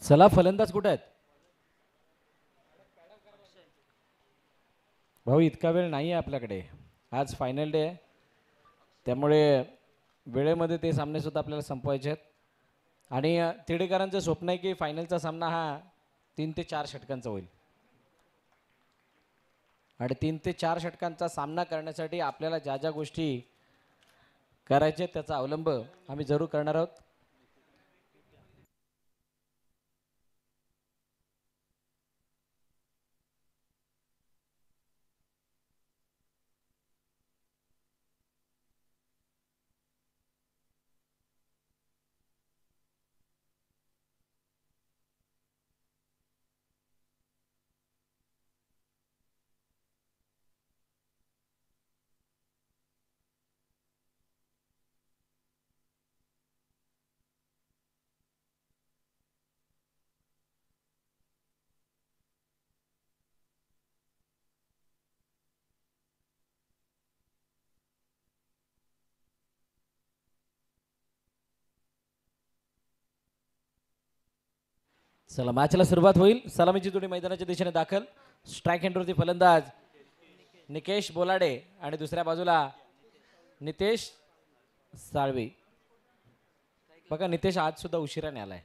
चला फलंदाज कुठे आहेत भाऊ? इतका वेळ नाही आहे आपल्याकडे, आज फायनल डे आहे, त्यामुळे वेळेमध्ये ते सामने सुद्धा आपल्याला संपवायचे आहेत. आणि तिडेकरांचं स्वप्न आहे की फायनलचा सामना हा 3 ते 4 षटकांचा होईल. आणि 3 ते 4 षटकांचा सामना करण्यासाठी आपल्याला ज्या ज्या गोष्टी करायच्या त्याचा अवलंब आम्ही जरूर करणार आहोत. चला मॅचला सुरुवात होईल. सलामीची जोडी मैदानाच्या दिशेने दाखल. स्ट्राईक हँडवरती फलंदाज निकेश बोलाडे आणि दुसऱ्या बाजूला नितेश साळवी. बघा नितेश आज सुद्धा उशिराने आलाय.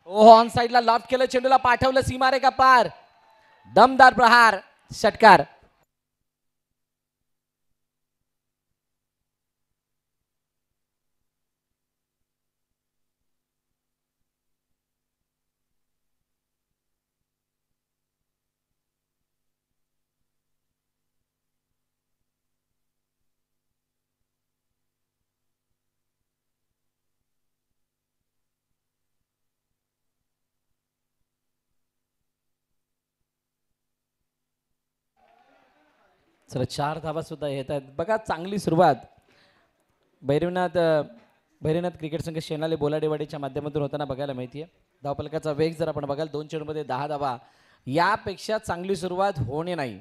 ओह ऑन साइडला लॉफ्ट केलं, चेंडूला पाठवलं सीमारेखा पार. दमदार प्रहार, षटकार. चला 4 धावा सुद्धा येत आहेत. बघा चांगली सुरुवात भैरवनाथ भैरवनाथ क्रिकेट संघ शेनाले बोलाडेवाडीच्या माध्यमातून होताना बघायला माहिती आहे. धावफलकाचा वेग जर आपण बघाल 2 चेंडूमध्ये 10 धावा, यापेक्षा चांगली सुरुवात होणे नाही.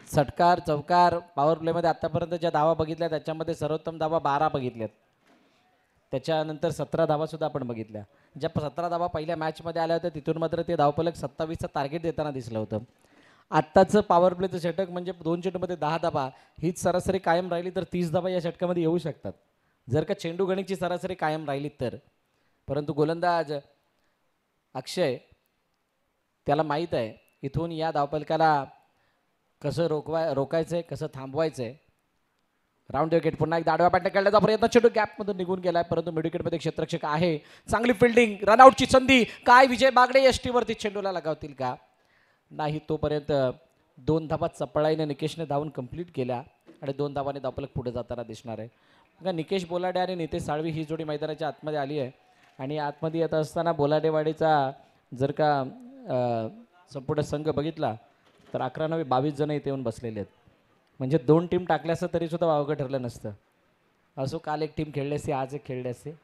षटकार चौकार पॉवर प्लेमध्ये आतापर्यंत ज्या धावा बघितल्या त्याच्यामध्ये सर्वोत्तम धावा 12 बघितल्यात. त्याच्यानंतर 17 धावा सुद्धा आपण बघितल्या. ज्या 17 धावा पहिल्या मॅचमध्ये आल्या होत्या तिथून मात्र ते धावफलक 27चं टार्गेट देताना दिसलं होतं. आत्ताचं पॉवर प्लेचं षटक म्हणजे 2 चेंडूमध्ये 10 धावा हीच सरासरी कायम राहिली तर 30 धावा या षटकामध्ये येऊ शकतात, जर का चेंडू गणितची सरासरी कायम राहिली तर. परंतु गोलंदाज अक्षय त्याला माहीत आहे इथून या धावफलकाला कसं रोकायचंय, कसं थांबवायचंय. राऊंड विकेट पुन्हा एकदा आडव्या पाट्या खेळण्याचा प्रयत्न, चेंडू गॅपमधून निघून गेलाय, परंतु मिड विकेटमध्ये क्षेत्ररक्षक आहे. चांगली फिल्डिंग, रनआउटची संधी. काय विजय बागडे यष्टीवरती चेंडूला लगावतील का? नाही. तोपर्यंत 2 धावा चपळाईने निकेशने धावून कंप्लीट केल्या आणि 2 धावाने धावफलक पुढे जाताना दिसणार आहे. बघा निकेश बोलाडे आणि नितेश साळवी ही जोडी मैदानाच्या आतमध्ये आली आहे. आणि आतमध्ये येत असताना बोलाडेवाडीचा जर का संपूर्ण संघ बघितला तर 11-22 जण इथे येऊन बसलेले आहेत. म्हणजे 2 टीम टाकल्या असतं तरी सुद्धा अवघड ठरलं नसतं. असो काल एक टीम खेळली असते, आज एक खेळली असते.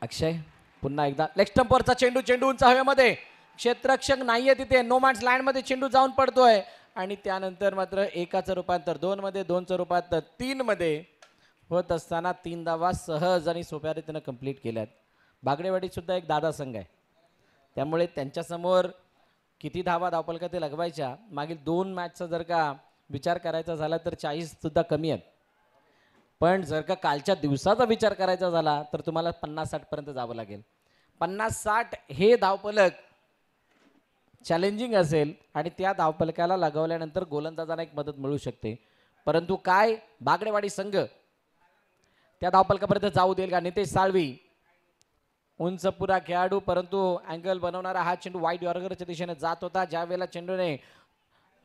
अक्षय पुन्हा एकदा लेग स्टंपवरचा चेंडू उंच हवेमध्ये, क्षेत्ररक्षक नाहीये तिथे, नो मॅन्स लँडमध्ये चेंडू जाऊन पडतोय. आणि त्यानंतर मात्र एकाचं रूपांतर 2 मध्ये, 2चं रूपांतर 3 मध्ये होत असताना 3 धावा सहज आणि सोप्या रीतीनं कंप्लीट केल्यात. बागडेवाडी सुद्धा एक दादा संघ आहे, त्यामुळे त्यांच्यासमोर किती धावा धावफलकात लगवायच्या मागील 2 मॅचचा जर का विचार करायचा झाला तर 40 सुद्धा कमी आहेत. पण जर का कालच्या दिवसाचा विचार करायचा झाला तर तुम्हाला 50-60 पर्यंत जावं लागेल. 50-60 हे धावफलक चॅलेंजिंग असेल आणि त्या धावफलकाला लगवल्यानंतर गोलंदाजांना एक मदत मिळू शकते. परंतु काय बागडेवाडी संघ त्या धावफलकापर्यंत जाऊ देईल का? नितेश साळवी उंच पुरा खेळाडू, परंतु अँगल बनवणारा हा चेंडू वाईट यॉर्करच्या दिशेने जात होता. ज्या वेळेला चेंडूने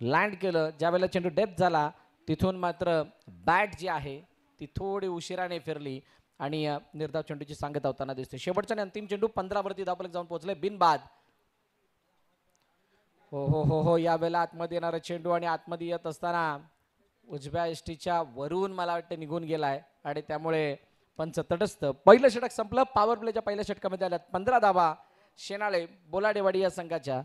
लँड केलं, ज्या वेळेला चेंडू डेप्थ झाला तिथून मात्र बॅट जी आहे ती थोडी उशिराने फिरली आणि निर्धाव चेंडूची सांगत होताना दिसते. शेवटच्या अंतिम चेंडू 15 वरती धावफलक जाऊन पोहोचले बिनबाद. हो, यावेळेला आतमध्ये येणारा चेंडू आणि आतमध्ये येत असताना उजव्या एसटीच्या वरून मला वाटतं निघून गेलाय आणि त्यामुळे पंच तटस्थ. पहिलं षटक संपलं. पॉवर प्लेच्या पहिल्या षटकामध्ये आल्यात 15 धावा शेनाळे बोलाडेवाडी या संघाच्या.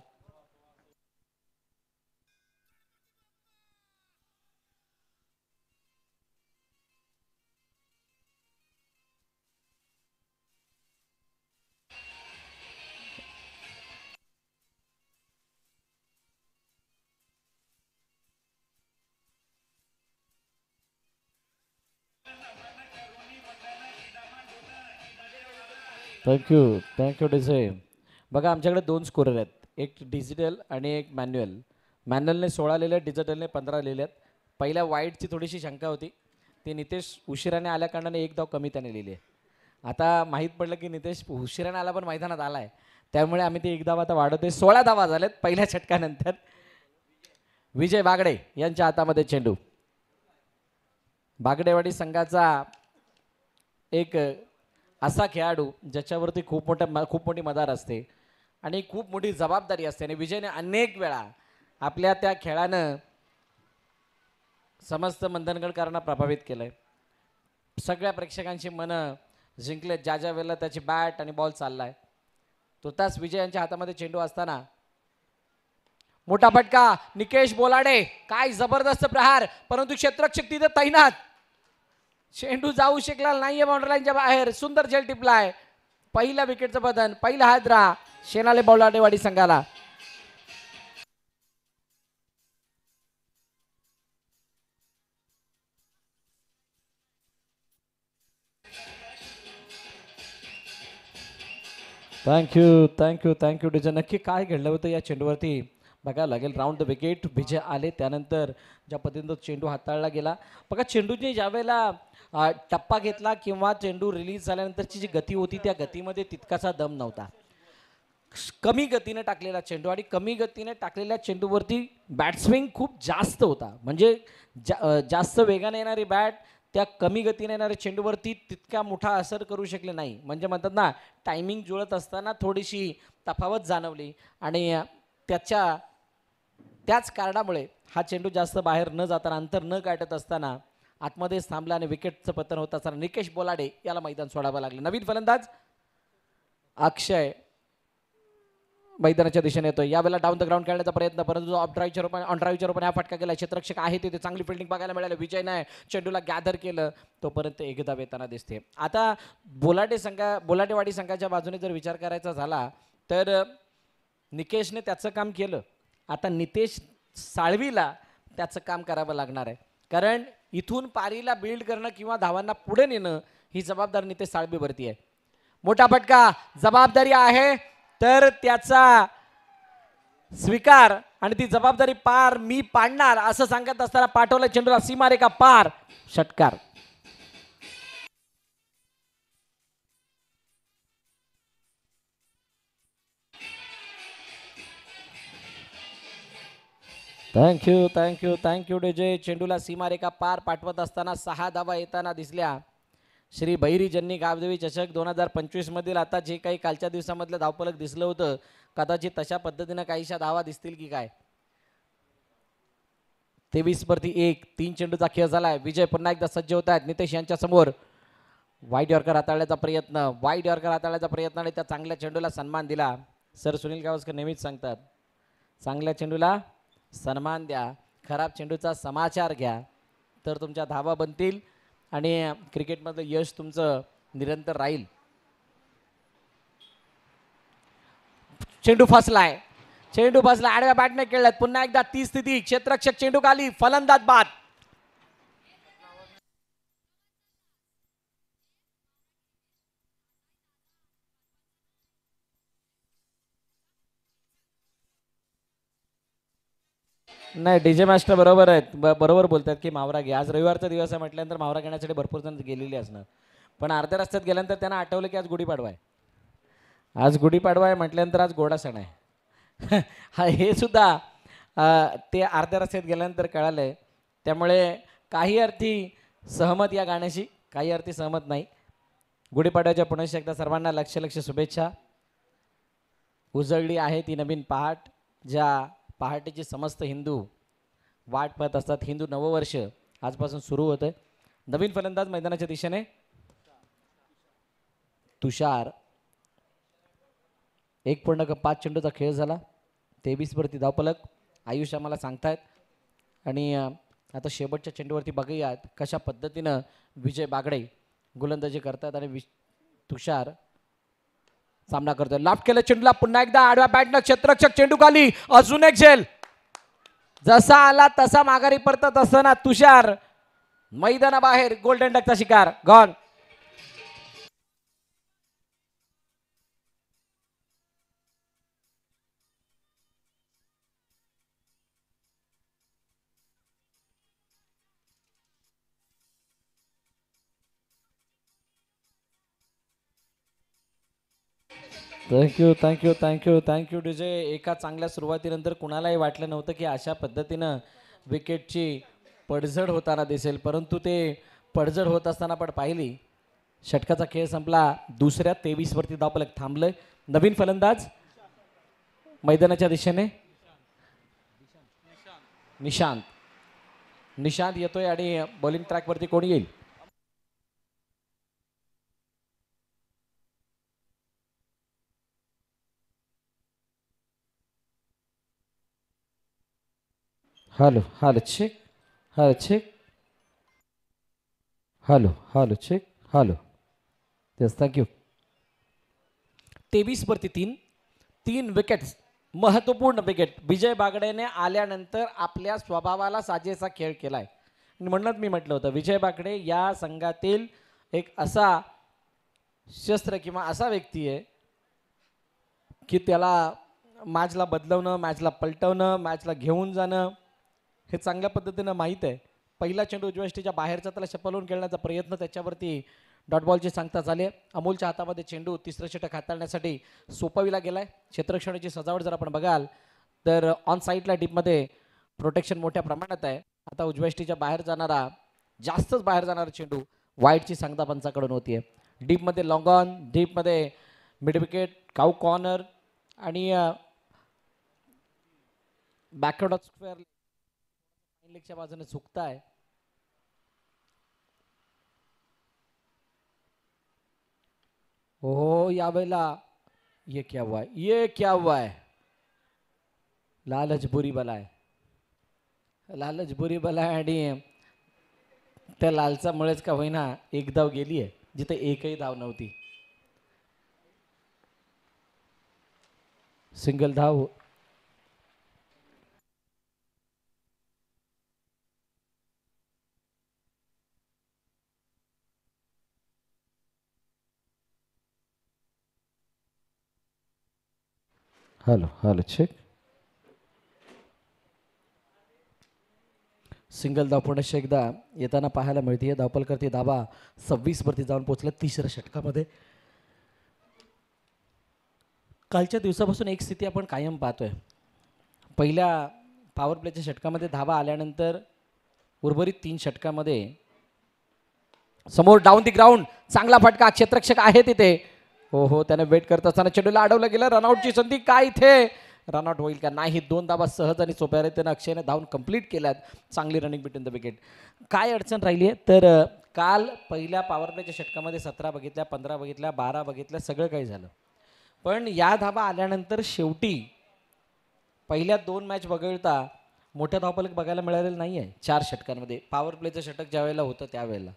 Thank you DJ. बघा आमच्याकडे 2 स्कोरर आहेत, एक डिजिटल आणि एक मॅन्युअल. मॅन्युअलने 16 लिहिले, डिजिटलने 15 लिहिले आहेत. पहिल्या वाईटची थोडीशी शंका होती, ती नितेश उशिराने आल्या कारणाने एक धाव कमी त्याने लिहिली आहे. आता माहीत पडलं की नितेश उशिराने आला पण मैदानात आला आहे, त्यामुळे आम्ही ते एक धाव आता वाढवतोय. 16 धावा झाल्यात पहिल्या षटकानंतर. विजय बागडे यांच्या हातामध्ये चेंडू. बागडेवाडी संघाचा एक असा खेळाडू ज्याच्यावरती खूप मोठी मदार असते आणि खूप मोठी जबाबदारी असते आणि विजयने अनेक वेळा आपल्या त्या खेळानं समस्त मंथनगडकरांना प्रभावित केलंय. सगळ्या प्रेक्षकांची मनं जिंकले ज्या ज्या वेळेला त्याची बॅट आणि बॉल चाललाय. तुर्तास विजय यांच्या हातामध्ये चेंडू असताना मोठा फटका. निकेश बोलाडे, काय जबरदस्त प्रहार, परंतु क्षेत्ररक्षक तिथे तैनात. चेंडू जाऊ शकला नाहीये बाउंड्री लाईनच्या बाहेर. सुंदर झेल टिपलाय. पहिल्या विकेटचं बदन, पहिला हादरा शेनाले बोलाडेवाडी संघाला. Thank you DJ. नक्की काय घडलं होतं या चेंडूवरती बघायला लागेल. राऊंड द विकेट विजय आले त्यानंतर ज्या पद्धतीनं चेंडू हाताळला गेला बघा. चेंडूने ज्यावेळेला टप्पा घेतला किंवा चेंडू रिलीज झाल्यानंतरची जी गती होती त्या गतीमध्ये तितकासा दम नव्हता. कमी गतीने टाकलेला चेंडू आणि कमी गतीने टाकलेल्या चेंडूवरती बॅटस्विंग खूप जास्त होता. म्हणजे जास्त वेगाने येणारी बॅट त्या कमी गतीने येणाऱ्या चेंडूवरती तितका मोठा असर करू शकले नाही. म्हणजे म्हणतात ना, टायमिंग जुळत असताना थोडीशी तफावत जाणवली आणि त्याच कारणामुळे हा चेंडू जास्त बाहेर न जाताना अंतर न गाठत असताना आतमध्येच थांबला आणि विकेटचं पतन होत असताना निकेश बोलाडे याला मैदान सोडावं लागलं. नवीन फलंदाज अक्षय मैदानाच्या दिशेने येतोय. यावेळेला डाऊन द ग्राउंड खेळण्याचा प्रयत्न, परंतु ऑन ड्राईव्हच्या रूपाने हा फटका गेला. क्षेत्ररक्षक आहे तिथे चांगली फिल्डिंग बघायला मिळाली. विजयने चेंडूला गॅदर केलं, तोपर्यंत एक धाव येताना दिसते. आता बोलाटेवाडी संघाच्या बाजूने जर विचार करायचा झाला तर निकेशने त्याचं काम केलं. आता नितेश साळवीला त्याचं काम करावं लागणार आहे, कारण इथून पारीला बिल्ड करणं किंवा धावांना पुढे नेणं ही जबाबदारी नितेश साळवीवरती आहे. मोठा फटका, जबाबदारी आहे तर त्याचा स्वीकार आणि ती जबाबदारी पार मी पाडणार असं सांगत असताना पाठवलं चेंडूला सीमारेखा पार. षटकार. Thank you DJ. चेंडूला सीमारेखा पार पाठवत असताना 6 धावा येताना दिसल्या. श्री भैरी जन्नी गावदेवी चषक 2025 मधील आता जे काही कालच्या दिवसामधलं धावफलक दिसलं होतं, कदाचित तशा पद्धतीनं काहीशा धावा दिसतील की काय. 23-1 3 चेंडूचा खेळ झालाय. विजय पुन्हा एकदा सज्ज होत आहेत. नितेश यांच्या समोर वाईट यॉर्कर हाताळण्याचा प्रयत्न आणि त्या चांगल्या चेंडूला सन्मान दिला. सर सुनील गावस्कर नेहमीच सांगतात, चांगल्या चेंडूला सन्मान द्या, खराब चेंडूचा समाचार घ्या, तर तुमच्या धावा बनतील आणि क्रिकेटमधलं यश तुमचं निरंतर राहील. चेंडू फसलाय. आडव्या बॅटने खेळलात. पुन्हा एकदा ती स्थिती. क्षेत्ररक्षक चेंडू खाली, फलंदाज बाद. नाही, डीजे मास्टर बरोबर आहेत, बरोबर बोलतात की मावरा घ्या. आज रविवारचा दिवस आहे म्हटल्यानंतर मावरा घेण्यासाठी भरपूर जण गेलेली असणार, पण अर्ध्या रस्त्यात गेल्यानंतर त्यांना आठवलं की आज गुढीपाडवा आहे. म्हटल्यानंतर आज गोडा सण आहे. हा, हे सुद्धा ते अर्ध्या रस्त्यात गेल्यानंतर कळालंय. त्यामुळे काही अर्थी सहमत या गाण्याशी, काही अर्थी सहमत नाही. गुढीपाडव्याच्या पुन्हा एकदा सर्वांना लक्ष शुभेच्छा. उजळली आहे ती नवीन पहाट, ज्या पहाटेची समस्त हिंदू वाट पाहत असतात. हिंदू नववर्ष आजपासून सुरू होतं. नवीन फलंदाज मैदानाच्या दिशेने तुषार. 1.5 चेंडूचा खेळ झाला. 23 वरती धावफलक आयुष आम्हाला सांगतायत. आणि आता शेवटच्या चेंडूवरती बघूयात कशा पद्धतीनं विजय बागडे गोलंदाजी करतात आणि तुषार सामना करतोय. लाफ्ट केलं चेंडूला, पुन्हा एकदा आडव्या बॅटनं क्षेत्ररक्षक चेंडू खाली, अजून एक झेल. जसा आला तसा माघारी परतत असताना तुषार मैदानाबाहेर गोल्डन डकचा शिकार. Gone. Thank you thank you thank you thank you DJ. एका चांगल्या सुरुवातीनंतर कुणालाही वाटलं नव्हतं की अशा पद्धतीनं विकेटची पडझड होताना दिसेल, परंतु ते पडझड होत असताना पण पाहिली. षटकाचा खेळ संपला. दुसऱ्या 23 वरती धावफलक थांबलंय. नवीन फलंदाज मैदानाच्या दिशेने निशांत. निशांत येतोय आणि बॉलिंग ट्रॅक वरती कोण येईल? Hello hello check. Hello check. Hello hello check. Hello. Yes thank you. 23 वरती 3 विकेट्स. महत्वपूर्ण विकेट. विजय बागडेने आल्यानंतर आपल्या स्वभावाला साजेसा खेळ केलाय. म्हणूनच मी म्हटलं होतं विजय बागडे या संघातील एक असा शस्त्र किंवा असा व्यक्ती आहे की त्याला मॅचला बदलवणं, मॅचला पलटवणं, मॅचला घेऊन जाणं हे चांगल्या पद्धतीनं माहीत आहे. पहिला चेंडू उजव्या बाहेरचा त्याला शपलवून खेळण्याचा प्रयत्न, त्याच्यावरती डॉट बॉलची सांगता झाली. अमोलच्या हातामध्ये चेंडू तिसरं षटक हाताळण्यासाठी सोपविला गेलाय. क्षेत्ररक्षणाची सजावट जर आपण बघाल तर ऑन साईडला डीपमध्ये प्रोटेक्शन मोठ्या प्रमाणात आहे. आता उजव्या बाहेर जाणारा, जास्तच बाहेर जाणारा चेंडू वाईटची सांगता पंचाकडून होतीये. डीपमध्ये लॉंग ऑन, डीपमध्ये मिड विकेट, काऊ कॉर्नर आणि बॅकवर्ड ऑफ स्क्वेअर लेगच्या बाजूने चुकताय. हो यावेळेला ये क्या हुआ है, ये क्या हुआ है. लालच बुरी बला आहे. लालच बुरी बला आहे आणि त्या लालचामुळेच का होईना एक धाव गेली आहे जिथे एकही धाव नव्हती. सिंगल धाव. Hello hello check. सिंगल धाव पुन्हा एकदा येताना पाहायला मिळते. धावपल करते धाबा 26 वरती जाऊन पोहोचला तिसऱ्या षटकामध्ये. कालच्या दिवसापासून एक स्थिती आपण कायम पाहतोय. पहिल्या पॉवर प्लेच्या षटकामध्ये धावा आल्यानंतर उर्वरित 3 षटकामध्ये समोर डाऊन दी ग्राउंड चांगला फटका. क्षेत्ररक्षक आहे तिथे. हो हो, त्याने वेट करत असताना चेंडूला अडवलं गेलं. रनआउटची संधी काय इथे? रनआउट होईल का? नाही. 2 धावा सहज आणि सोप्या रीतीने अक्षयने धावून कंप्लीट केल्यात. चांगली रनिंग बिटवीन द विकेट. काय अडचण राहिली आहे तर काल पहिल्या पॉवर प्लेच्या षटकामध्ये 17 बघितल्या, 15 बघितल्या, 12 बघितल्या, सगळं काही झालं. पण या धावा आल्यानंतर शेवटी पहिल्या 2 मॅच वगळता मोठ्या धावफलक बघायला मिळालेलं नाही आहे 4 षटकांमध्ये. पॉवर प्लेचं षटक ज्या वेळेला होतं त्यावेळेला.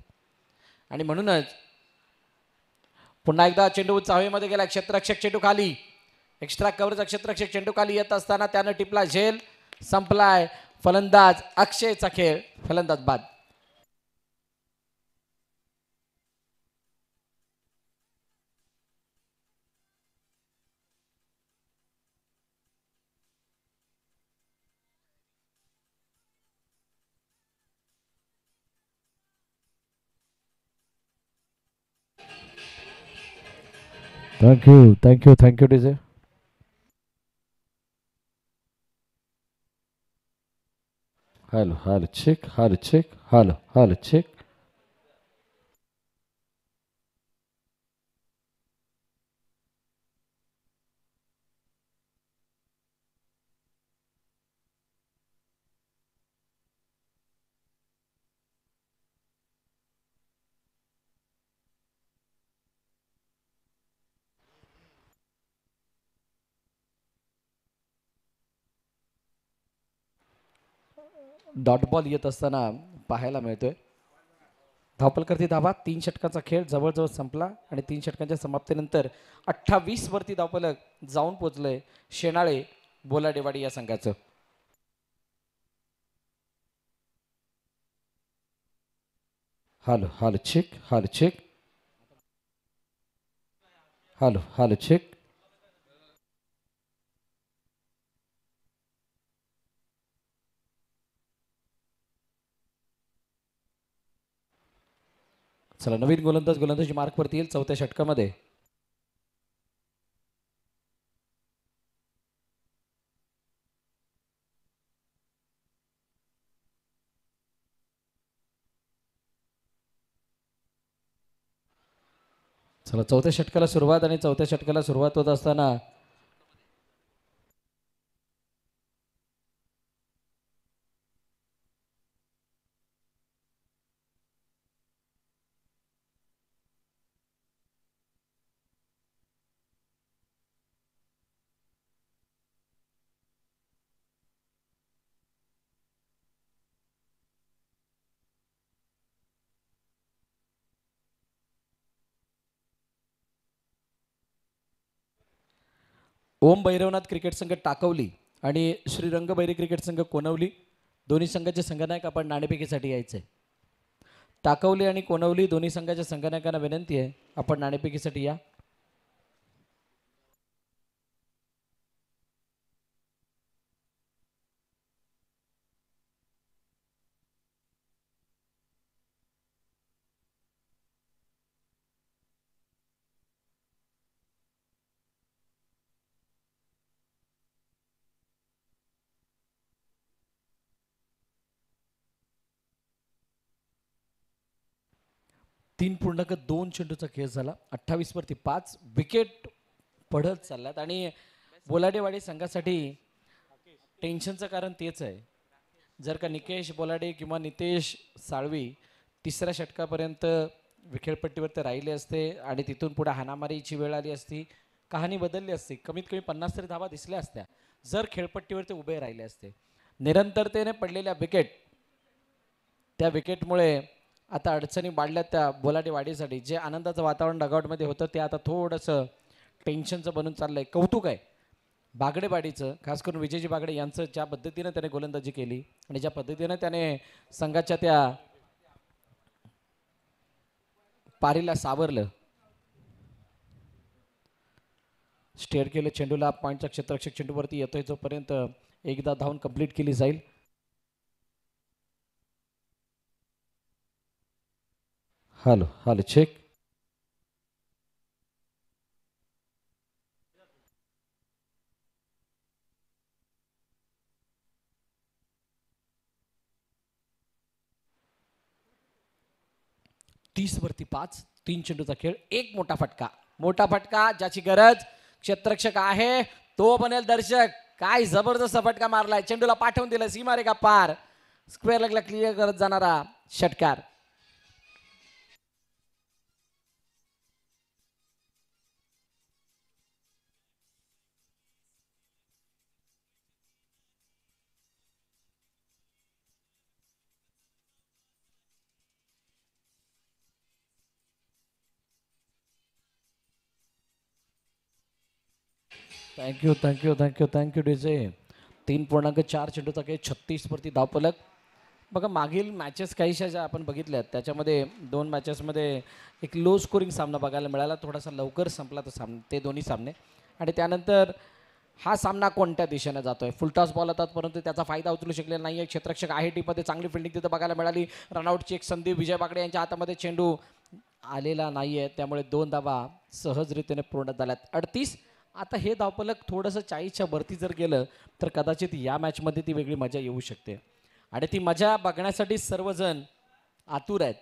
आणि म्हणूनच पुन्हा एकदा चेंडू चाहवीमध्ये गेला. क्षेत्ररक्षक चेंडू खाली. एक्स्ट्रा कव्हरचा क्षेत्ररक्षक चेंडू खाली येत असताना त्यानं टिपला झेल. संपलाय. फलंदाज अक्षयचा खेळ. फलंदाज बाद. Thank you DJ. Hello hello check. Hello check. Hello hello check. Dot ball येत असताना पाहायला मिळतोय. धावपलकरती धावा. 3 षटकांचा खेळ जवळजवळ संपला आणि 3 षटकांच्या समाप्तीनंतर 28 वरती धावपलक जाऊन पोहोचलंय शेनाळे बोलाडेवाडी या संघाचं. Hello check hello check. चला नवीन गोलंदाजी मार्कवरती येईल चौथ्या षटकामध्ये. चला चौथ्या षटकाला सुरुवात आणि चौथ्या षटकाला सुरुवात होत असताना ओम भैरवनाथ क्रिकेट संघ टाकवली आणि श्रीरंग बैरी क्रिकेट संघ कोनवली दोन्ही संघाचे संघनायक आपण नाणेफेकीसाठी यायचे. टाकवली आणि कोनवली दोन्ही संघाच्या संघनायकांना विनंती आहे आपण नाणेफेकीसाठी या. तीन पूर्णांक 2 चेंडूचा खेळ झाला. 28 वरती 5 विकेट पडत चालल्यात आणि बोलाडेवाडी संघासाठी टेन्शनचं कारण तेच आहे. जर का निकेश बोलाडे किंवा नितेश साळवी तिसऱ्या षटकापर्यंत विखेळपट्टीवर राहिले असते आणि तिथून पुढे हाणामारीची वेळ आली असती, कहाणी बदलली असती. कमीत कमी 50 तरी धावा दिसल्या असत्या जर खेळपट्टीवर ते उभे राहिले असते. निरंतरतेने पडलेल्या विकेट, त्या विकेटमुळे आता अडचणी वाढल्यात त्या बोलाडेवाडीसाठी. जे आनंदाचं वातावरण डगआउटमध्ये होतं ते आता थोडंसं टेन्शनचं बनून चाललंय. कौतुक आहे बागडेवाडीचं, खास करून विजयजी बागडे यांचं, ज्या पद्धतीनं त्याने गोलंदाजी केली आणि ज्या पद्धतीनं त्याने संघाच्या त्या पारीला सावरलं. स्टेअर केलं चेंडूला, पॉईंटचा क्षेत्ररक्षक चेंडूवरती येतोय जोपर्यंत एकदा धावून कंप्लीट केली जाईल. Hello check. तीस वरती 5 3 चेंडूचा खेळ. एक मोठा फटका ज्याची गरज क्षेत्ररक्षक आहे तो बनेल दर्शक. काय जबरदस्त फटका मारलाय, चेंडूला पाठवून दिलं सीमारेखा पार. स्क्वेअर लेगला क्लिअर करत जाणारा षटकार. Thank you DJ. 3.4 चेंडूचा खेळ, 36 वरती धावफलक. बघा मागील मॅचेस काहीशा ज्या आपण बघितल्यात त्याच्यामध्ये 2 मॅचेसमध्ये एक लो स्कोरिंग सामना बघायला मिळाला. थोडासा लवकर संपला तो ते दोन्ही सामने. आणि त्यानंतर हा सामना कोणत्या दिशेने जातोय. फुलटॉस बॉल होतात परंतु त्याचा फायदा उचलू शकलेला नाही आहे. क्षेत्ररक्षक आहे टीममध्ये, चांगली फिल्डिंग तिथं बघायला मिळाली. रनआउटची एक संधी विजय बागडे यांच्या हातामध्ये चेंडू आलेला नाही आहे, त्यामुळे 2 धावा सहजरित्याने पूर्ण झाल्यात. 38. आता हे धावफलक थोडंसं 40च्या वरती जर गेलं तर कदाचित या मॅचमध्ये ती वेगळी मजा येऊ शकते आणि ती मजा बघण्यासाठी सर्वजण आतुर आहेत.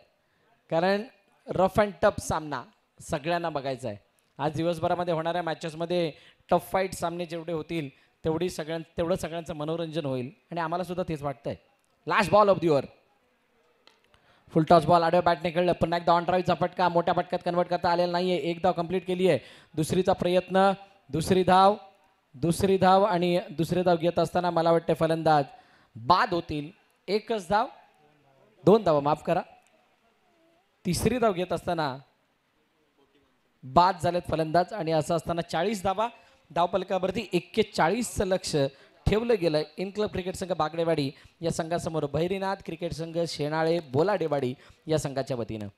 कारण रफ अँड टफ सामना सगळ्यांना बघायचा आहे. आज दिवसभरामध्ये होणाऱ्या मॅचेसमध्ये टफ फाईट सामने जेवढे होतील तेवढं सगळ्यांचं मनोरंजन होईल आणि आम्हाला सुद्धा तेच वाटतंय. Last ball of the over. Full toss ball आडव्या बॅटने खेळलं. पुन्हा एकदा ऑन ड्राईव्हचा फटका मोठ्या फटक्यात कन्वर्ट करता आलेला नाहीये. एक धाव कंप्लीट केली आहे. दुसरीचा प्रयत्न, दुसरी धाव आणि दुसरी धाव घेत असताना मला वाटते फलंदाज बाद होतील. एकच धाव, दोन धावा, माफ करा. तिसरी धाव घेत असताना बाद झालेत फलंदाज आणि असं असताना 40 धावा. धावफलकावरती 41 लक्ष ठेवलं गेलं. इन क्लब क्रिकेट संघ बागडेवाडी या संघासमोर भैरीनाथ क्रिकेट संघ शेणाळे बोलाडेवाडी या संघाच्या वतीनं.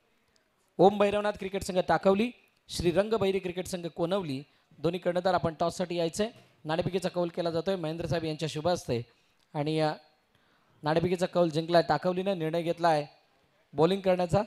ओम भैरवनाथ क्रिकेट संघ टाकवली, श्रीरंग भैरी क्रिकेट संघ कोनवली. दोन्ही कर्णधार आपण टॉससाठी यायचंय. नाणेफेकीचा कौल केला जातोय महेंद्र साहेब यांच्या शुभ हस्ते आणि नाणेफेकीचा कौल जिंकलाय टाकवलीनं. निर्णय घेतलाय बॉलिंग करण्याचा.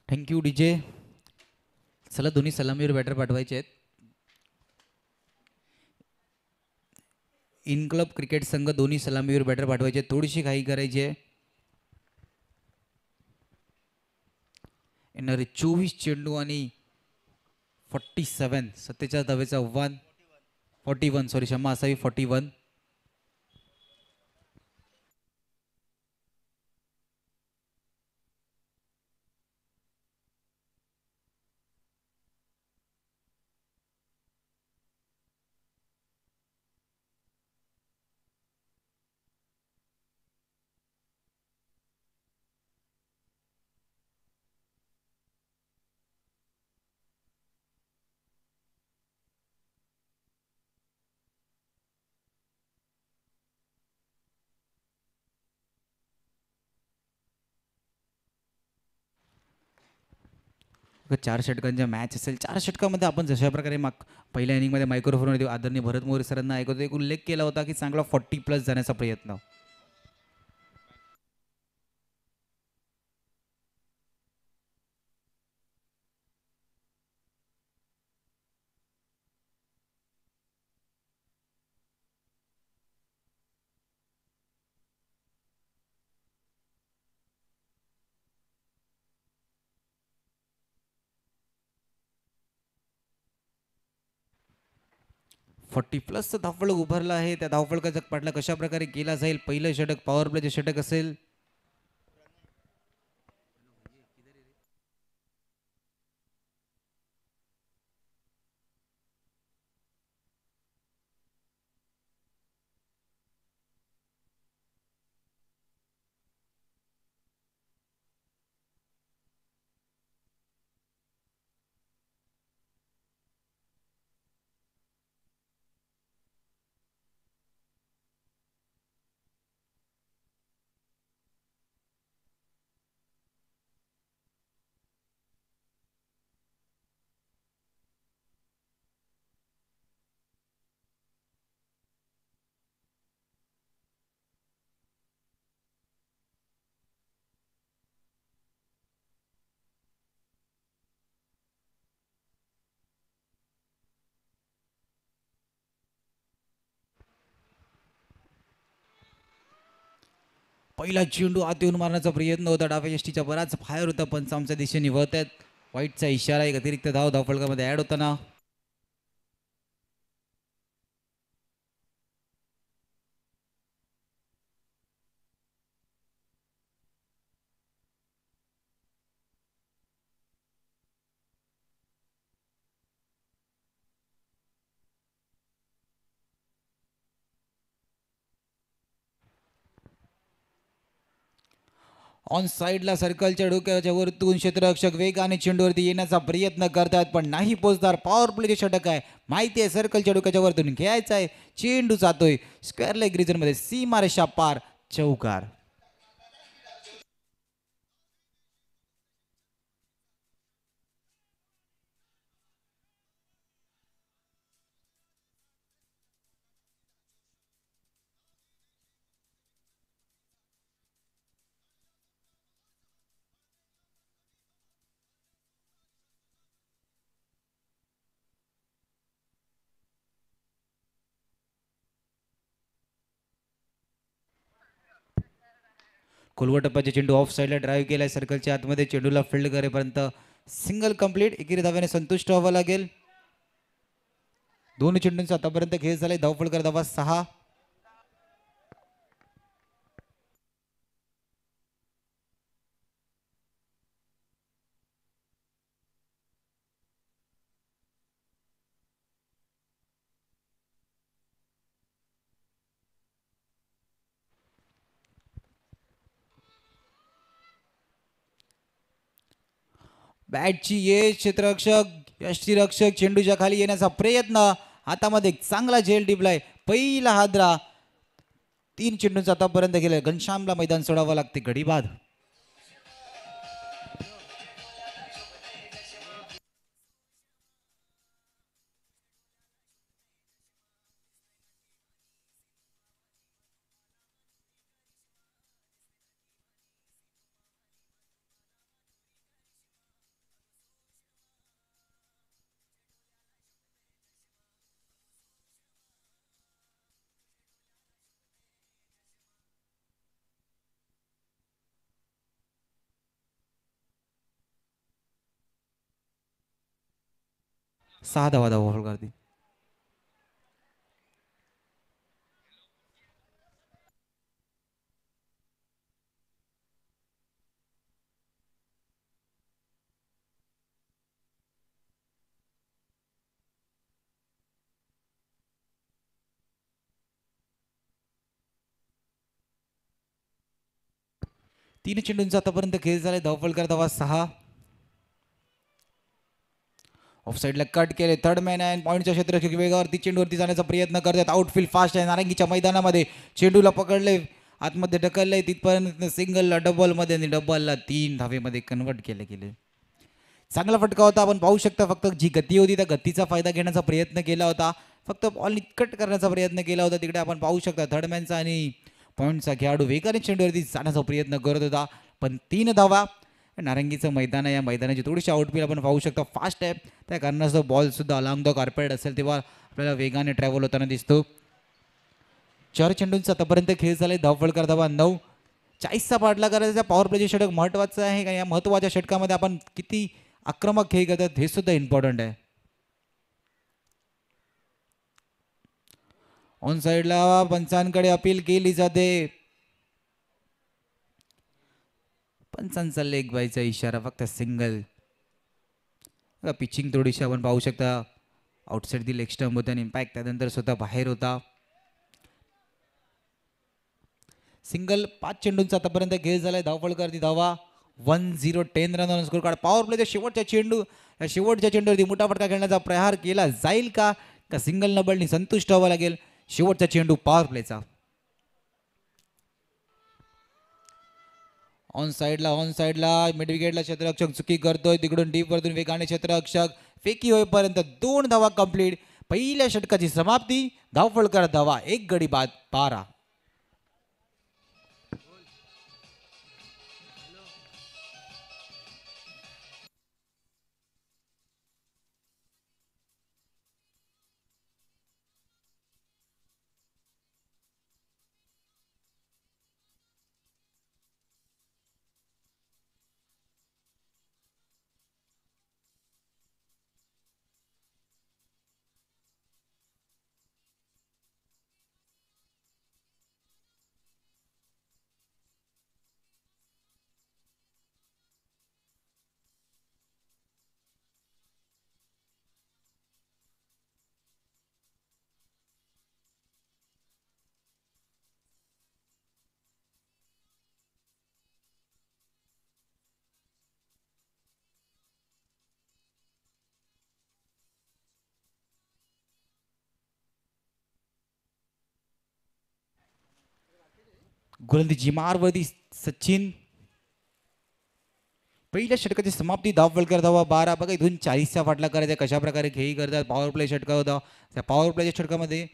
Thank you DJ. चला दोन्ही सलामीवर बॅटर पाठवायचे आहेत. इन क्लब क्रिकेट संघ दोन्ही सलामीवर बॅटर पाठवायचे. थोडीशी घाई करायची आहे. येणारे 24 चेंडू आणि 47 सत्तेच्या धावेचं आव्हान. 41 सॉरी क्षमा असावी 41. चार षटकांच्या मॅच असेल. 4 षटकामध्ये आपण जशा प्रकारे पहिल्या इनिंगमध्ये मायक्रोफोनमध्ये आदरणीय भरत मोरे सरांना ऐकवतो एक उल्लेख केला होता की चांगला 40+ जाण्याचा प्रयत्न. +40 धावफलक उभारला आहे. त्या धावफलकाचा पाठला कशा प्रकारे केला जाईल. पहिलं षटक पॉवर प्लेचे षटक असेल. पहिला चेंडू आत येऊन मारण्याचा प्रयत्न होता. डाव्या यष्टीचा बराच फायर होता पण आमच्या दिशेने वळत आहेत. वाईटचा इशारा, एक अतिरिक्त धाव धावफलकामध्ये ऍड होताना. ऑन साईडला सर्कलच्या डोक्याच्या वरतून क्षेत्ररक्षक वेगाने चेंडूवरती येण्याचा प्रयत्न करतात पण नाही पोहोचणार. पॉवर प्लेचे षटक आहे. माहिती आहे सर्कलच्या डोक्याच्या वरतून खेळायचा आहे. चेंडू जातोय स्क्वेअर लेग रिजन मध्ये, सीमारेषा पार, चौकार. खोलवर टप्प्याचे चेंडू ऑफ साईडला ड्राईव्ह केलाय सर्कलच्या आतमध्ये. चेंडूला फील्ड करेपर्यंत सिंगल कंप्लीट. एकेरी धाव्याने संतुष्ट व्हावं लागेल. दोन चेंडूंचा आतापर्यंत खेळ झालाय. धावफलकर धावा 6. बॅटची ये क्षेत्ररक्षक यष्टीरक्षक चेंडूच्या खाली येण्याचा प्रयत्न. हातामध्ये चांगला झेल टिपलाय. पहिला हादरा. 3 चेंडूंचा आतापर्यंत गेलाय. घनश्यामला मैदान सोडावं लागते. गडी बाद. सहा धावा धावफलकावरती. तीन चेंडूंचा आतापर्यंत खेळ झालाय. धावफलकर धावा 6. ऑफ साईडला कट केले. थर्ड मॅन आहे. पॉईंटच्या क्षेत्ररक्षक वेगावरती चेंडूवरती जाण्याचा प्रयत्न करतात. आउटफील्ड फास्ट आहे. नारंगीच्या मैदानामध्ये चेंडूला पकडले, आतमध्ये ढकलले. तिथपर्यंत सिंगलला डबलमध्ये आणि डबलला 3 धावेमध्ये कन्वर्ट केले गेले. चांगला फटका होता. आपण पाहू शकता फक्त जी गती होती त्या गतीचा फायदा घेण्याचा प्रयत्न केला होता. फक्त बॉल कट करण्याचा प्रयत्न केला होता. तिकडे आपण पाहू शकता थर्डमॅनचा आणि पॉईंटचा खेळाडू वेगाने चेंडूवरती जाण्याचा प्रयत्न करत होता पण 3 धावा. नारंगीचं मैदान आहे. या मैदानाची थोडीशी आउटफील्ड आपण पाहू शकता फास्ट आहे. त्या कारणास्तव बॉल सुद्धा अलॉंग द कार्पेट असेल तेव्हा आपल्याला वेगाने ट्रॅव्हल होताना दिसतो. 4 चेंडूंचा आतापर्यंत खेळ झालाय. धावफलकर धावा 9. 40चा पाठला करायचा. पॉवर प्लेचे षटक महत्वाचं आहे का? या महत्वाच्या षटकामध्ये आपण किती आक्रमक खेळ करतात हे सुद्धा इम्पॉर्टंट आहे. ऑन साईडला पंचांकडे अपील केली जाते. पंचांचा लेग बायचा इशारा. फक्त सिंगल. पिचिंग थोडीशी आपण पाहू शकता आउटसाइड दी लेग स्टंप होता आणि इम्पॅक्ट त्यानंतर स्वतः बाहेर होता. सिंगल. 5 चेंडूंचा आतापर्यंत खेळ झालाय. धावफलकर धावा 1-0. 10 run on score card. Power प्लेच्या शेवटच्या चेंडूवरती मोठा फटका खेळण्याचा प्रहार केला जाईल का? सिंगल न बळणी संतुष्ट व्हावं लागेल. शेवटचा चेंडू पॉवर प्लेचा. ऑन साईडला मिड विकेटला क्षेत्ररक्षक चुकी करतोय. तिकडून डीप वरतून वेगाने क्षेत्ररक्षक फेकी होईपर्यंत 2 धावा कंप्लीट. पहिल्या षटकाची समाप्ती. धावफलकर धावा 1 गडी बाद 12. गोलंदाजी मारवरती सचिन. पहिल्या षटकाची समाप्ती धाव फलकर धावा 12. बघा इथून 40चा फाटला करायचा कशा प्रकारे खेळी करतात. पॉवर प्ले षटका होता. त्या पॉवर प्लेच्या षटकामध्ये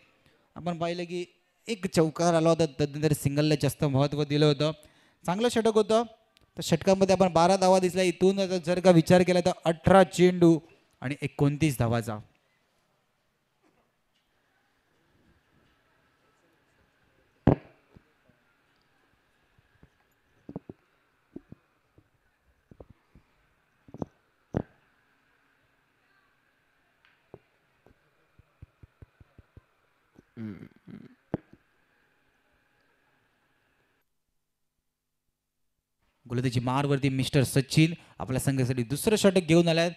आपण पाहिलं की एक चौकार आला होता. त्यानंतर सिंगलला जास्त महत्त्व दिलं होतं. चांगलं षटक होतं. तर षटकामध्ये आपण 12 धावा दिसल्या. इथून जर का विचार केला तर 18 चेंडू आणि 29 धावाचा. गोलंदाजी मारवरती मिस्टर सचिन आपल्या संघासाठी दुसरं षटक घेऊन आलाय.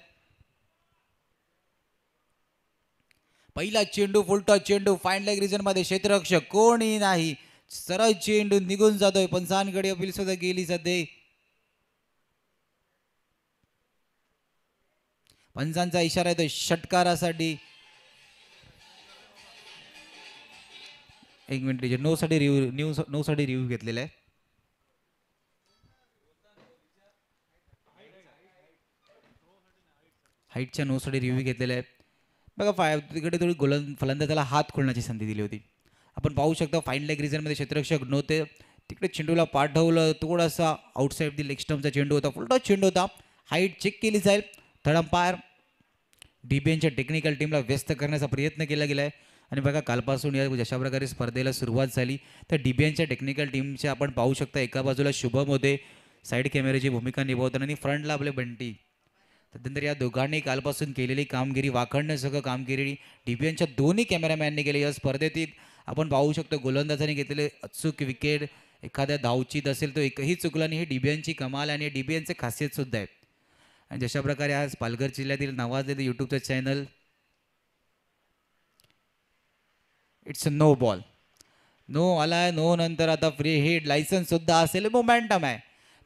पहिला चेंडू फुलटॉ चेंडू फाईन लेग रिजन मध्ये क्षेत्ररक्षक कोणी नाही. सरळ चेंडू निघून जातोय. पंचांकडे अपील सुद्धा गेली सध्या. पंचांचा इशारा येतोय षटकारासाठी. एक मिनिट नो साठी रिव्ह्यू घेतलेला आहे. हाईटच्या नो साठी रिव्ह्यू घेतलेला आहे. बघा तिकडे थोडी फलंदाजाला हात खोलण्याची संधी दिली होती. आपण पाहू शकता फाईन लेग रिजनमध्ये क्षेत्ररक्षक नव्हते. तिकडे चेंडूला पाठवलं. थोडासा आउटसाईड दी लेग स्टम्पचा चेंडू होता. फुलटॉस चेंडू होता. हाईट चेक केली जाईल. थर्ड अंपायर DBNच्या टेक्निकल टीमला व्यस्त करण्याचा प्रयत्न केला गेला आहे. आणि बघा कालपासून या अशा प्रकारे स्पर्धेला सुरुवात झाली. तर DBNच्या टेक्निकल टीमचे आपण पाहू शकता एका बाजूला शुभम होते साईड कॅमेऱ्याची भूमिका निभावताना आणि फ्रंटला आपले बंटी. त्यानंतर या दोघांनी कालपासून केलेली कामगिरी वाखाणण्यासह कामगिरी DBNच्या दोन्ही कॅमेरामॅनने केली. या स्पर्धेतील आपण पाहू शकतो गोलंदाजाने घेतलेले अचूक विकेट. एखाद्या धावचीत असेल तो एकही चुकला नाही. ही DBNची कमाल आणि DBNचे खासियत सुद्धा आहे. आणि जशा प्रकारे आज पालघर जिल्ह्यातील नावाजलेलं यूट्यूबचं channel it's no ball no आलाय. नो नंतर आता फ्री हिट लायसन्स सुद्धा असेल. मोमेंटम आहे.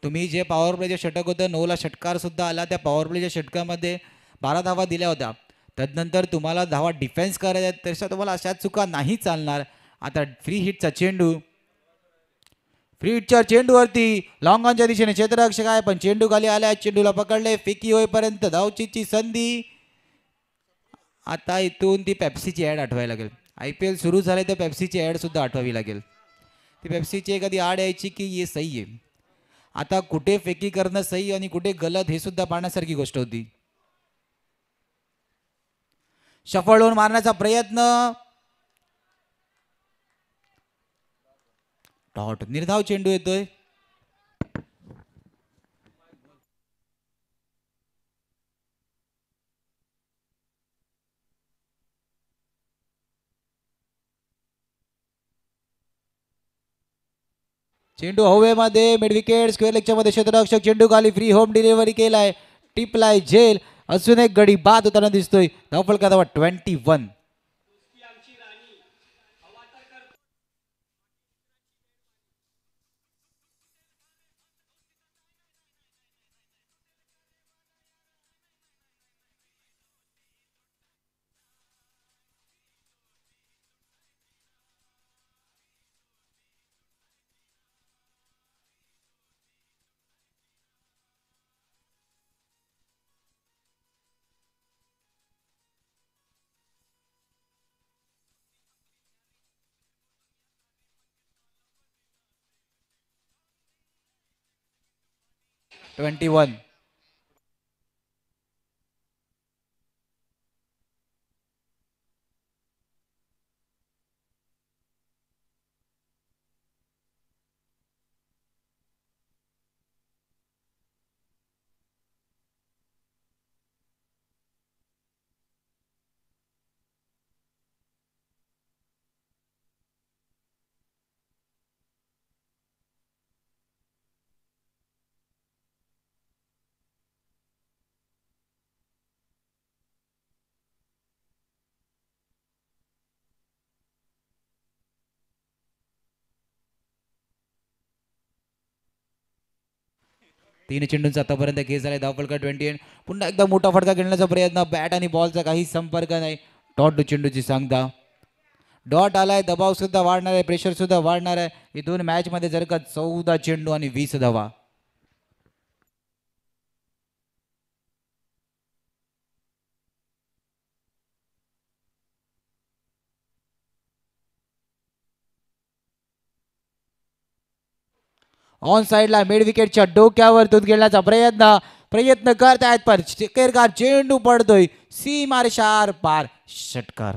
तुम्ही जे पॉवर प्लेचे षटक होतं 9ला षटकार सुद्धा आला. त्या पॉवर प्लेच्या षटकामध्ये 12 धावा दिल्या होत्या. तदनंतर तुम्हाला धावा डिफेन्स करायच्या आहेत. तशा तुम्हाला अशा चुका नाही चालणार. आता फ्री हिटचा चेंडू. फ्री हिटच्या चेंडूवरती लॉंग ऑनच्या दिशेने क्षेत्ररक्षक आहे पण चेंडू खाली आलाय. चेंडूला पकडले. फेकी होईपर्यंत धावचीची संधी. आता इथून ती पेप्सीची ॲड आठवायला लागेल. IPL सुरू झाले तर पेप्सीची ॲड सुद्धा आठवावी लागेल. ती पेप्सीची एखादी ॲड यायची की ये सही आहे. आता कुठे फेकी करणं सही आणि कुठे गलत हे सुद्धा पाहण्यासारखी गोष्ट होती. शफळ होऊन मारण्याचा प्रयत्न. डॉट निर्धाव चेंडू येतोय. चेंडू हवेमध्ये मिड विकेट स्क्वेअर लेगच्या मध्ये क्षेत्ररक्षक चेंडू खाली फ्री होम डिलिव्हरी केलाय. टिपलाय झेल. अजून एक गडी बाद होताना दिसतोय. धावफलक धावा 21. तीन चेंडूंचा आतापर्यंत खेळ झालाय. धावफलका 28. पुन्हा एकदा मोठा फटका खेळण्याचा प्रयत्न. बॅट आणि बॉलचा काही संपर्क नाही. डॉट चेंडूची सांगता. डॉट आलाय, दबाव सुद्धा वाढणार आहे, प्रेशर सुद्धा वाढणार आहे. ही दोन मॅच मध्ये जर का 14 चेंडू आणि 20 धावा. ऑन साइडला मिड विकेटच्या डोक्यावरतून खेळण्याचा प्रयत्न प्रयत्न करतायत, पण केरकार चेंडू पडतोय सीमारेषार पार. षटकार.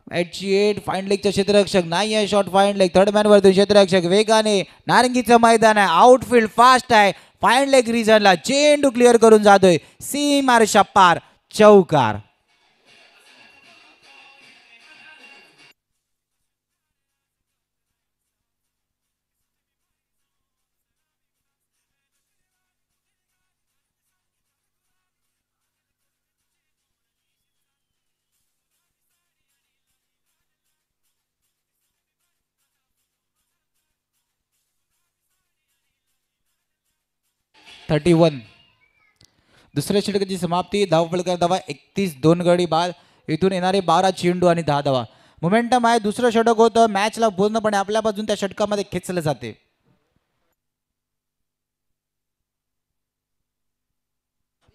ॲटची 8 फाईन लेगच्या क्षेत्ररक्षक नाही आहे, shot fine leg. Third man वरतून क्षेत्ररक्षक वेगाने, नारंगीचं मैदान आहे, आउटफील्ड फास्ट आहे. फाईन लेग रिजनला चेंडू क्लिअर करून जातोय सीमारेषा पार. चौकार. Thirty one. दुसऱ्या षटकाची समाप्ती. धावफलक धावा 31, 2 गडी बाद. इथून येणारे 12 चेंडू आणि 10 धावा. मोमेंटम आहे. दुसरं षटक होतं, मॅचला पूर्णपणे आपल्या बाजून त्या षटकामध्ये खेचलं जाते.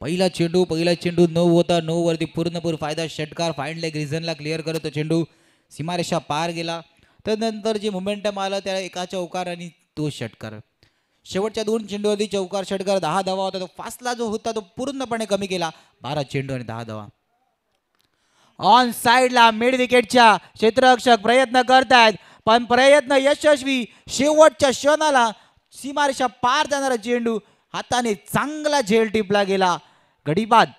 पहिला चेंडू 9 होता. 9 वरती पूर्णपूर फायदा. षटकार फाईन लेग रिझनला क्लिअर करत चेंडू सीमारेषा पार गेला. त्यानंतर जे मोमेंटम आलं त्या एका चौकार आणि तो षटकार. शेवटच्या 2 चेंडूवरती चौकार षटकार 10 धावा होता. तो फासला जो होता तो पूर्णपणे कमी केला. 12 चेंडू आणि 10 धावा. ऑन साइडला मिड विकेटच्या क्षेत्ररक्षक प्रयत्न करतायत, पण प्रयत्न यशस्वी. शेवटच्या क्षणाला सीमारेषा पार जाणारा चेंडू हाताने चांगला झेल टिपला गेला. गडीबाद.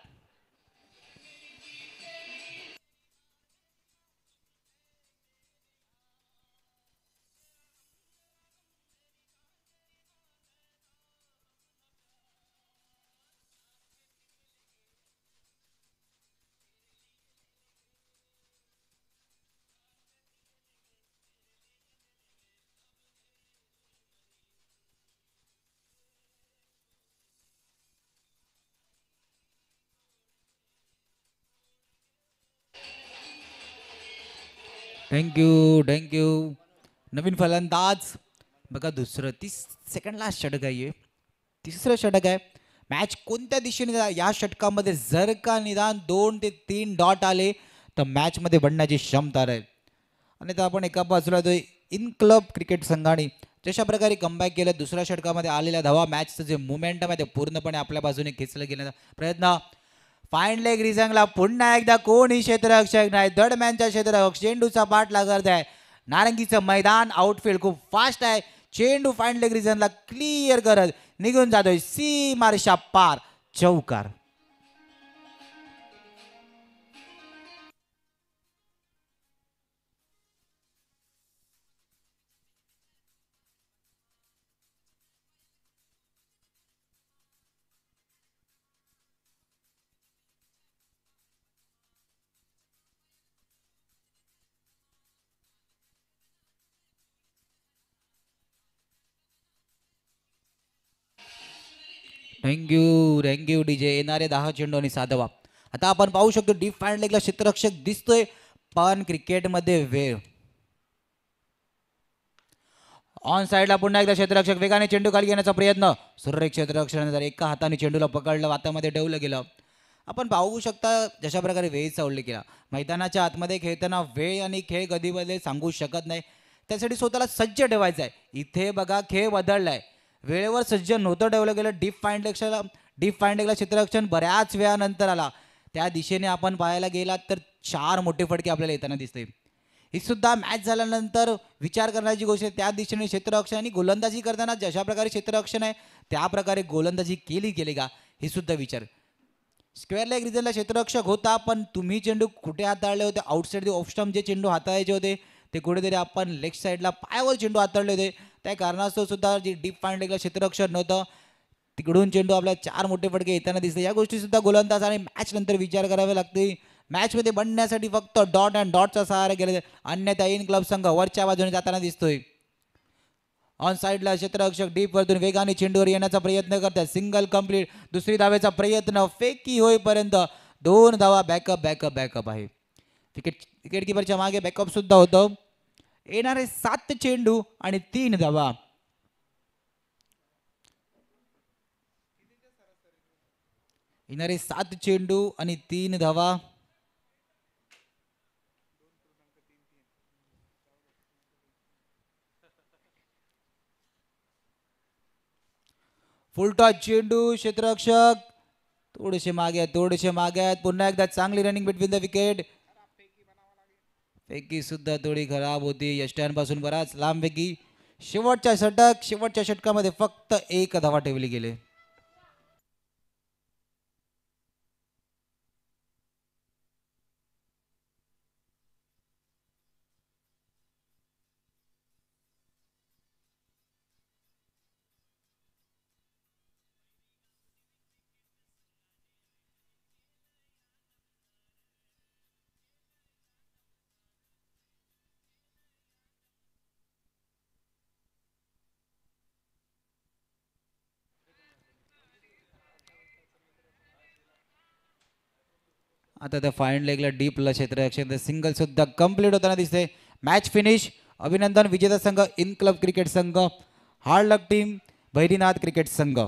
थँक्यू. नवीन फलंदाज बघा. दुसरं 30 सेकंडला षटक आहे. तिसरं षटक आहे. मॅच कोणत्या दिशेने या षटकामध्ये जर का निदान 2 ते 3 डॉट आले तर मॅचमध्ये बनण्याची क्षमता राहील. आणि तर आपण एका बाजूला जो इन क्लब क्रिकेट संघाने जशा प्रकारे कमबॅक केलं, दुसऱ्या षटकामध्ये आलेल्या धावा, मॅचचं जे मोमेंटम आहे ते पूर्णपणे आपल्या बाजूने खेचलं गेल्याचा प्रयत्न. फाईन लेग रिझनला पुन्हा एकदा कोणी क्षेत्ररक्षक नाही. दरम्यानच्या क्षेत्ररक्षक चेंडूचा पाठलाग करत आहे. नारंगीचं मैदान, आउटफील्ड खूप फास्ट आहे. चेंडू फाईन लेग रिझनला क्लिअर करत निघून जातोय सीमारेषा पार. चौकार. Thank you DJ. येणारे 10 चेंडू आणि 7 धावा. आता आपण पाहू शकतो डीप फाईन लेगला क्षेत्ररक्षक दिसतोय, पण क्रिकेटमध्ये वेळ. ऑन साइडला पुन्हा एकदा क्षेत्ररक्षक वेगाने चेंडू खाली घेण्याचा प्रयत्न. सुरेख क्षेत्ररक्षकाने जर एका हाताने चेंडूला पकडलं, हातामध्ये ठेवलं गेलं. आपण पाहू शकता जशा प्रकारे वेळेचा उल्लेख केला. मैदानाच्या आतमध्ये खेळताना वेळ आणि खेळ कधी बदले सांगू शकत नाही. त्यासाठी स्वतःला सज्ज ठेवायचं आहे. इथे बघा खेळ बदललाय. वेळेवर सज्ज नव्हतं ठेवलं गेलं. डीप फाईन लेगला क्षेत्ररक्षण बऱ्याच वेळानंतर आला. त्या दिशेने आपण पाहायला गेलात तर 4 मोठे फटके आपल्याला येताना दिसते. ही सुद्धा मॅच झाल्यानंतर विचार करण्याची गोष्ट आहे. त्या दिशेने क्षेत्ररक्षण आणि गोलंदाजी करताना जशा प्रकारे क्षेत्ररक्षण आहे त्या प्रकारे गोलंदाजी केली का हे सुद्धा विचार. स्क्वेअर लेग रिजनला क्षेत्ररक्षक होता, पण तुम्ही चेंडू कुठे हाताळले होते? आउटसाइड ऑफ स्टंप जे चेंडू हाताळायचे होते ते कुठेतरी आपण लेग साईडला पायावर चेंडू हाताळले होते, त्या कारणास्तव सुद्धा जी डीप पॉईंट लेगला क्षेत्ररक्षण नव्हतं, तिकडून चेंडू आपल्या 4 मोठे फटके येताना दिसते. या गोष्टी सुद्धा गोलंदाज आणि मॅच नंतर विचार करावे लागते. मॅचमध्ये बनण्यासाठी फक्त डॉट अँड डॉटचा सहारा केला, अन्यथा इन क्लब संघ वरच्या बाजूने जाताना दिसतोय. ऑन साईडला क्षेत्ररक्षक डीप वरतून वेगाने चेंडूवर येण्याचा प्रयत्न करतात. Single complete. दुसरी धावेचा प्रयत्न फेकी होईपर्यंत 2 धावा. बॅकअप आहे. विकेट किपरच्या मागे बॅकअप सुद्धा होतं. येणारे 7 चेंडू आणि 3 धावा. येणारे 7 चेंडू आणि 3 धावा. फुलटॉस चेंडू. क्षेत्ररक्षक थोडेसे मागे आहेत. पुन्हा एकदा चांगली रनिंग बिटवीन द विकेट. फेकी सुद्धा थोडी खराब होती. यष्ट्यांपासून बराच लांब फेकी. शेवटच्या षटकामध्ये फक्त 1 धावा ठेवली गेली. आता त्या फाईन लेगला डीपला क्षेत्ररक्षक सिंगल सुद्धा कंप्लीट होताना दिसते. Match finish. अभिनंदन विजेता संघ इन क्लब क्रिकेट संघ, हार्ड लक टीम, भैरीनाथ क्रिकेट संघ.